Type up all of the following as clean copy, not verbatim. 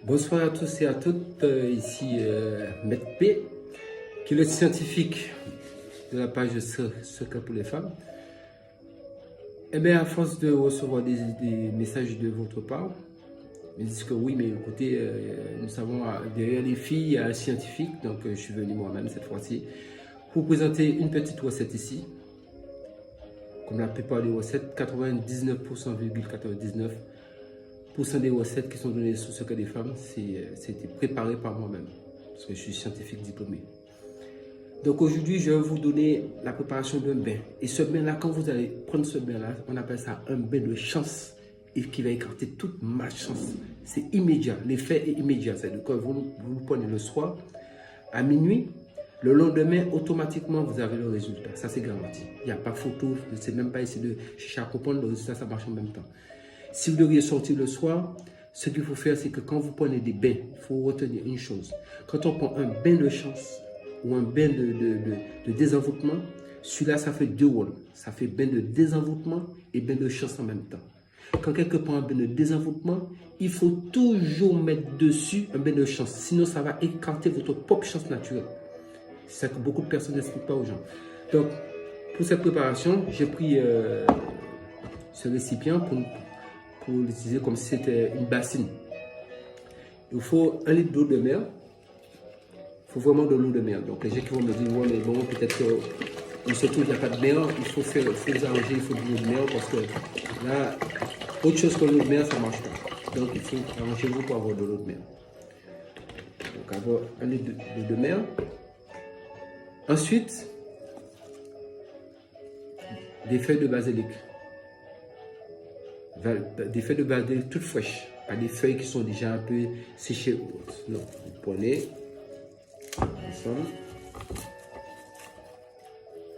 Bonsoir à tous et à toutes, ici Maître P, qui est le scientifique de la page Secret pour les femmes. Eh bien, à force de recevoir des messages de votre part, ils me disent que oui, mais écoutez, nous savons, derrière les filles, il y a un scientifique, donc je suis venu moi-même cette fois-ci pour vous présenter une petite recette ici. Comme la plupart des recettes, 99,99% des recettes qui sont données sous Secret des femmes, c'était préparé par moi-même, parce que je suis scientifique diplômé. Donc aujourd'hui, je vais vous donner la préparation d'un bain. Et ce bain-là, quand vous allez prendre ce bain-là, on appelle ça un bain de chance et qui va écarter toute malchance. C'est immédiat, l'effet est immédiat. C'est-à-dire que vous le prenez le soir, à minuit, le lendemain, automatiquement, vous avez le résultat. Ça, c'est garanti. Il n'y a pas photo, c'est même pas essayer de chercher à comprendre, le résultat, ça marche en même temps. Si vous devriez sortir le soir, ce qu'il faut faire, c'est que quand vous prenez des bains, il faut retenir une chose. Quand on prend un bain de chance ou un bain de désenvoûtement, celui-là, ça fait deux rôles. Ça fait bain de désenvoûtement et bain de chance en même temps. Quand quelqu'un prend un bain de désenvoûtement, il faut toujours mettre dessus un bain de chance. Sinon, ça va écarter votre propre chance naturelle. C'est ça que beaucoup de personnes n'expliquent pas aux gens. Donc, pour cette préparation, j'ai pris ce récipient pour l'utiliser comme si c'était une bassine. Il faut 1 litre d'eau de mer. Il faut vraiment de l'eau de mer. Donc les gens qui vont me dire, ouais, mais bon, peut-être qu'il se trouve, il n'y a pas de mer, il faut les arranger, il faut de l'eau de mer, parce que là, autre chose que l'eau de mer, ça ne marche pas. Donc il faut arranger-vous pour avoir de l'eau de mer. Donc avoir 1 litre d'eau de mer. Ensuite, des feuilles de basilic. Des feuilles de basilic toutes fraîches, pas des feuilles qui sont déjà un peu séchées. Non, vous prenez ensemble,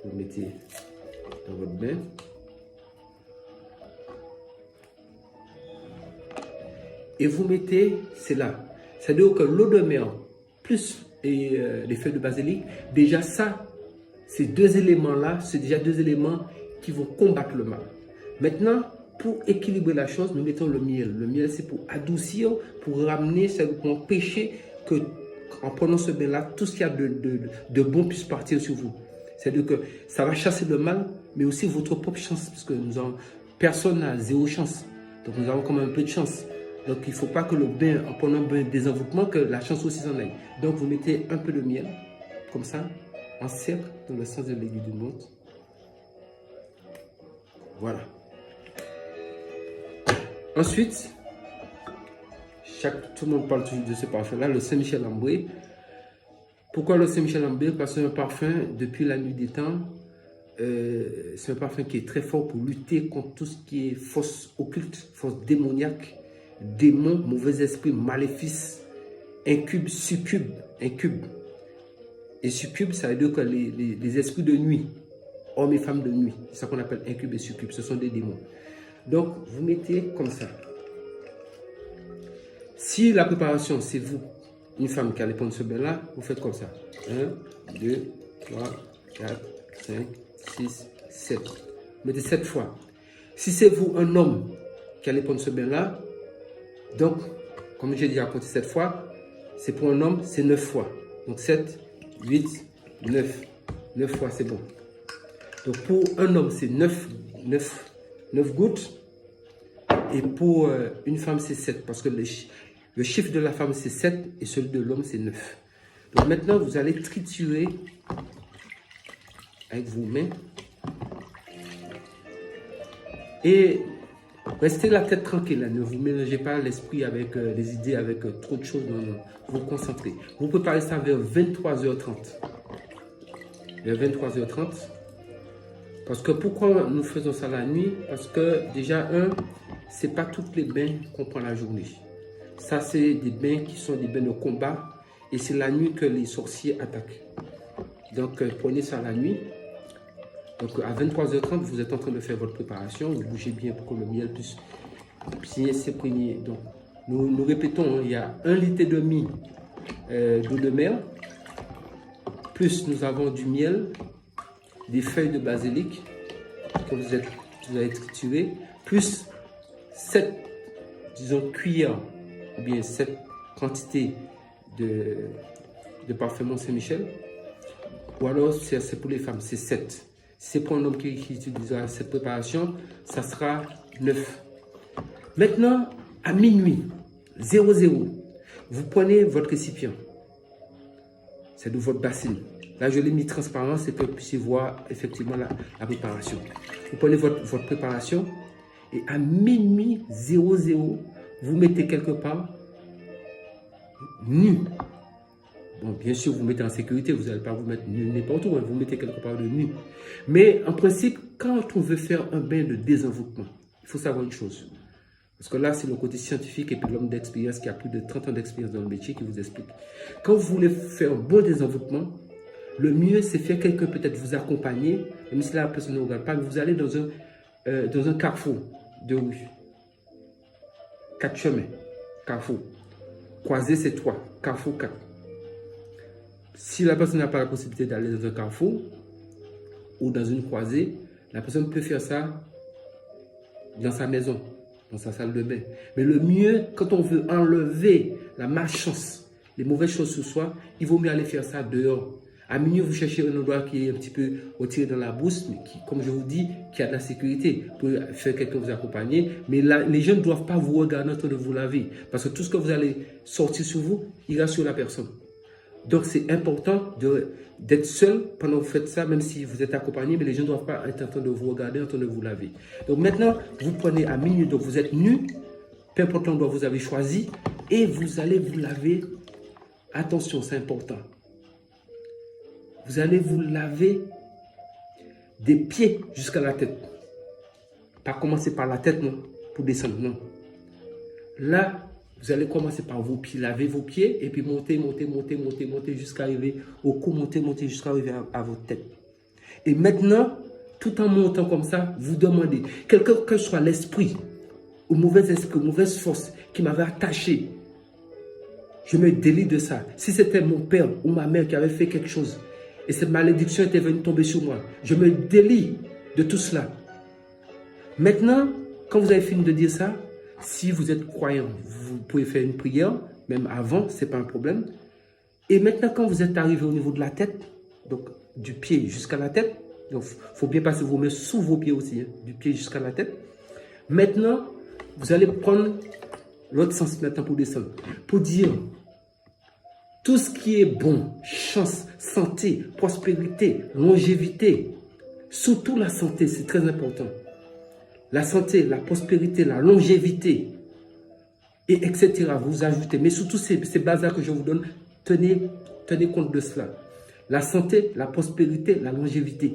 vous mettez dans votre bain. Et vous mettez, c'est là. C'est-à-dire que l'eau de mer plus les feuilles de basilic, déjà ça, ces deux éléments-là, c'est déjà deux éléments qui vont combattre le mal. Maintenant, pour équilibrer la chose, nous mettons le miel. Le miel, c'est pour adoucir, pour ramener, c'est pour empêcher que, en prenant ce bain-là, tout ce qu'il y a de bon puisse partir sur vous. C'est-à-dire que ça va chasser le mal, mais aussi votre propre chance, parce que personne n'a zéro chance. Donc nous avons quand même un peu de chance. Donc il ne faut pas que le bain, en prenant un bain de désenvoûtement, que la chance aussi s'en aille. Donc vous mettez un peu de miel, comme ça, en cercle, dans le sens de l'aiguille d'une montre. Voilà. Ensuite, tout le monde parle toujours de ce parfum-là, le Saint-Michel-Ambré. Pourquoi le Saint-Michel-Ambré? Parce que c'est un parfum, depuis la nuit des temps, c'est un parfum qui est très fort pour lutter contre tout ce qui est force occulte, force démoniaque, démons, mauvais esprits, maléfices, incubes, succubes, incubes. Et succubes, ça veut dire que les esprits de nuit, hommes et femmes de nuit, c'est ça qu'on appelle incubes et succubes, ce sont des démons. Donc, vous mettez comme ça. Si la préparation, c'est vous, une femme qui allait prendre ce bain-là, vous faites comme ça. 1, 2, 3, 4, 5, 6, 7. Vous mettez 7 fois. Si c'est vous, un homme, qui allait prendre ce bain-là, donc, comme j'ai déjà compté 7 fois, c'est pour un homme, c'est 9 fois. Donc 7, 8, 9. 9 fois, c'est bon. Donc pour un homme, c'est 9 gouttes. Et pour une femme, c'est 7. Parce que le chiffre de la femme, c'est 7 et celui de l'homme, c'est 9. Donc maintenant, vous allez triturer avec vos mains. Et restez la tête tranquille. Ne vous mélangez pas l'esprit avec les idées, avec trop de choses. Non, non. Vous concentrez. Vous préparez ça vers 23h30. Vers 23h30. Parce que pourquoi nous faisons ça la nuit? Parce que déjà, ce n'est pas tous les bains qu'on prend la journée. Ça, c'est des bains qui sont des bains de combat. Et c'est la nuit que les sorciers attaquent. Donc, prenez ça la nuit. Donc, à 23h30, vous êtes en train de faire votre préparation. Vous bougez bien pour que le miel puisse bien s'imprégner. Donc, nous répétons, hein, il y a 1,5 litre d'eau de mer. Plus, nous avons du miel, des feuilles de basilic que vous avez triturées, plus 7, disons, cuillères, ou bien 7 quantité de parfum Mont-Saint-Michel. Ou alors, c'est pour les femmes, c'est 7. Si c'est pour un homme qui utilisera cette préparation, ça sera 9. Maintenant, à minuit, 00, vous prenez votre récipient. C'est de votre bassine. Là, je l'ai mis transparent, c'est que vous puissiez voir effectivement la préparation. Vous prenez votre préparation et à minuit 00, vous mettez quelque part nu. Bon, bien sûr, vous mettez en sécurité, vous n'allez pas vous mettre nu n'importe où, hein, vous mettez quelque part de nu. Mais en principe, quand on veut faire un bain de désenvoûtement, il faut savoir une chose. Parce que là, c'est le côté scientifique et puis l'homme d'expérience qui a plus de 30 ans d'expérience dans le métier qui vous explique. Quand vous voulez faire un bon désenvoûtement, le mieux, c'est faire quelqu'un peut-être vous accompagner, même si la personne ne regarde pas, mais vous allez dans un carrefour de rue. 4 chemins, carrefour. Croiser, c'est 3, carrefour 4. Si la personne n'a pas la possibilité d'aller dans un carrefour ou dans une croisée, la personne peut faire ça dans sa maison, dans sa salle de bain. Mais le mieux, quand on veut enlever la malchance, les mauvaises choses sur soi, il vaut mieux aller faire ça dehors. À minuit, vous cherchez un endroit qui est un petit peu retiré dans la bourse, mais qui, comme je vous dis, qui a de la sécurité pour faire quelqu'un vous accompagner. Mais là, les gens ne doivent pas vous regarder en train de vous laver. Parce que tout ce que vous allez sortir sur vous, ira sur la personne. Donc, c'est important d'être seul pendant que vous faites ça, même si vous êtes accompagné, mais les gens ne doivent pas être en train de vous regarder, en train de vous laver. Donc, maintenant, vous prenez à minuit, donc vous êtes nu, peu importe l'endroit que vous avez choisi, et vous allez vous laver. Attention, c'est important. Vous allez vous laver des pieds jusqu'à la tête. Pas commencer par la tête, non, pour descendre, non. Là, vous allez commencer par vos pieds, laver vos pieds et puis monter jusqu'à arriver au cou, monter jusqu'à arriver à votre tête. Et maintenant, tout en montant comme ça, vous demandez, quel que soit l'esprit, ou mauvais esprit, mauvaise force qui m'avait attaché, je me délie de ça. Si c'était mon père ou ma mère qui avait fait quelque chose, et cette malédiction était venue tomber sur moi, je me délie de tout cela. Maintenant, quand vous avez fini de dire ça, si vous êtes croyant, vous pouvez faire une prière, même avant, ce n'est pas un problème. Et maintenant, quand vous êtes arrivé au niveau de la tête, donc du pied jusqu'à la tête, donc il faut bien passer vos mains sous vos pieds aussi, hein, du pied jusqu'à la tête. Maintenant, vous allez prendre l'autre sens maintenant pour descendre, pour dire tout ce qui est bon, chance, santé, prospérité, longévité, surtout la santé, c'est très important. La santé, la prospérité, la longévité, et etc. Vous ajoutez. Mais surtout ces bases-là que je vous donne, tenez compte de cela. La santé, la prospérité, la longévité.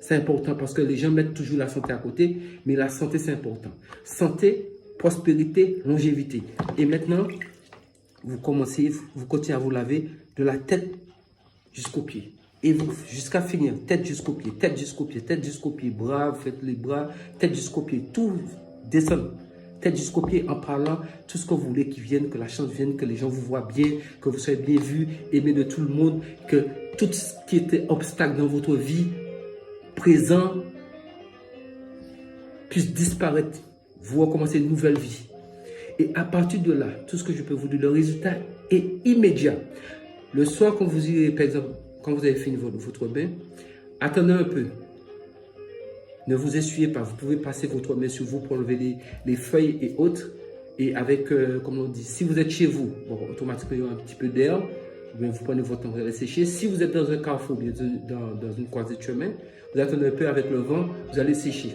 C'est important parce que les gens mettent toujours la santé à côté, mais la santé, c'est important. Santé, prospérité, longévité. Et maintenant, vous continuez à vous laver de la tête jusqu'aux pieds. Et vous, jusqu'à finir, tête jusqu'aux pieds, tête jusqu'aux pieds, tête jusqu'aux pieds, bras, vous faites les bras, tête jusqu'aux pieds, tout descend. Tête jusqu'aux pieds en parlant tout ce que vous voulez qui vienne, que la chance vienne, que les gens vous voient bien, que vous soyez bien vu, aimé de tout le monde, que tout ce qui était obstacle dans votre vie, présent, puisse disparaître. Vous recommencez une nouvelle vie. Et à partir de là, tout ce que je peux vous dire, le résultat est immédiat. Le soir, quand vous irez, par exemple, quand vous avez fini votre bain, attendez un peu. Ne vous essuyez pas. Vous pouvez passer votre main sur vous pour enlever les feuilles et autres. Et avec, comme on dit, si vous êtes chez vous, bon, automatiquement, il y aura un petit peu d'air. Vous prenez votre temps, vous allez sécher. Si vous êtes dans un carrefour, bien dans une croisée de chemin, vous attendez un peu avec le vent, vous allez sécher.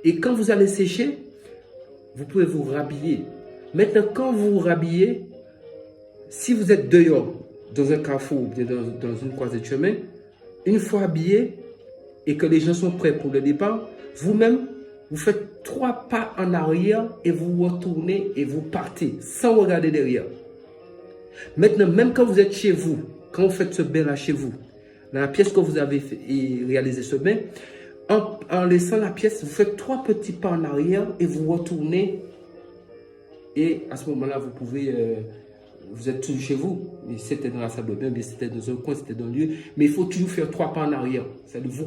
Et quand vous allez sécher, vous pouvez vous rhabiller. Maintenant, quand vous vous rhabillez, si vous êtes dehors, dans un carrefour ou bien dans une croisée de chemin, une fois habillé et que les gens sont prêts pour le départ, vous-même, vous faites 3 pas en arrière et vous retournez et vous partez sans regarder derrière. Maintenant, même quand vous êtes chez vous, quand vous faites ce bain-là chez vous, dans la pièce que vous avez réalisé ce bain, en laissant la pièce, vous faites 3 petits pas en arrière et vous retournez. Et à ce moment-là, vous pouvez... vous êtes toujours chez vous, c'était dans la salle de bain, mais c'était dans un coin, c'était dans un lieu. Mais il faut toujours faire 3 pas en arrière. C'est-à-dire vous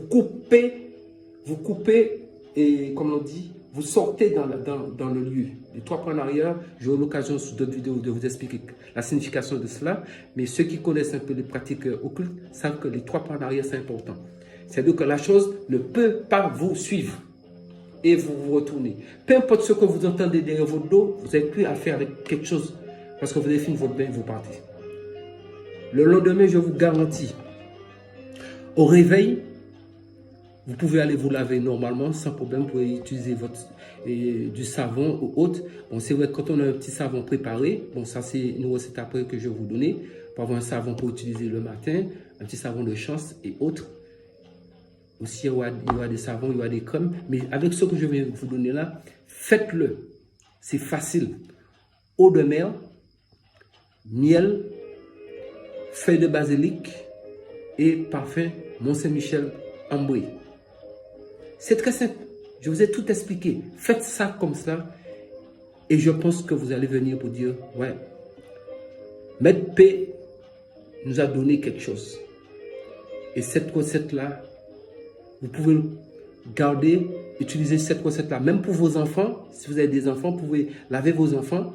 coupez, et comme on dit, vous sortez dans le lieu. Les 3 pas en arrière, j'aurai l'occasion sur d'autres vidéos de vous expliquer la signification de cela. Mais ceux qui connaissent un peu les pratiques occultes savent que les 3 pas en arrière, c'est important. C'est-à-dire que la chose ne peut pas vous suivre et vous retournez. Peu importe ce que vous entendez derrière votre dos, vous n'avez plus à faire avec quelque chose parce que vous avez fini votre bain et vous partez. Le lendemain, je vous garantis, au réveil, vous pouvez aller vous laver normalement sans problème. Vous pouvez utiliser du savon ou autre. Bon, c'est vrai que quand on a un petit savon préparé, bon, ça c'est une recette après que je vais vous donner pour avoir un savon pour utiliser le matin, un petit savon de chance et autres. Aussi, il y aura des savons, il y aura des crèmes. Mais avec ce que je vais vous donner là, faites-le. C'est facile. Eau de mer, miel, feuilles de basilic et parfum Mont-Saint-Michel ambré. C'est très simple. Je vous ai tout expliqué. Faites ça comme ça. Et je pense que vous allez venir pour dire, ouais, Maître P nous a donné quelque chose. Et cette recette-là, vous pouvez garder, utiliser cette recette-là. Même pour vos enfants, si vous avez des enfants, vous pouvez laver vos enfants.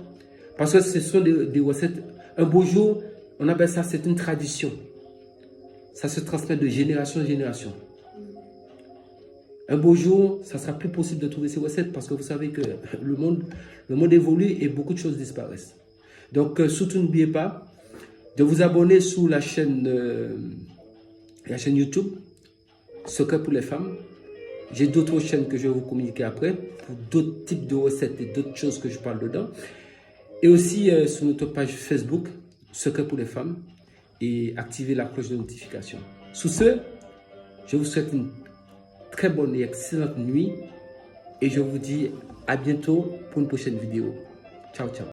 Parce que ce sont des recettes. Un beau jour, on appelle ça, c'est une tradition. Ça se transmet de génération en génération. Un beau jour, ça ne sera plus possible de trouver ces recettes parce que vous savez que le monde évolue et beaucoup de choses disparaissent. Donc, surtout n'oubliez pas de vous abonner sur la chaîne YouTube, Secret pour les femmes. J'ai d'autres chaînes que je vais vous communiquer après pour d'autres types de recettes et d'autres choses que je parle dedans. Et aussi sur notre page Facebook, Secret pour les femmes, et activez la cloche de notification. Sous ce, je vous souhaite une très bonne et excellente nuit et je vous dis à bientôt pour une prochaine vidéo. Ciao, ciao.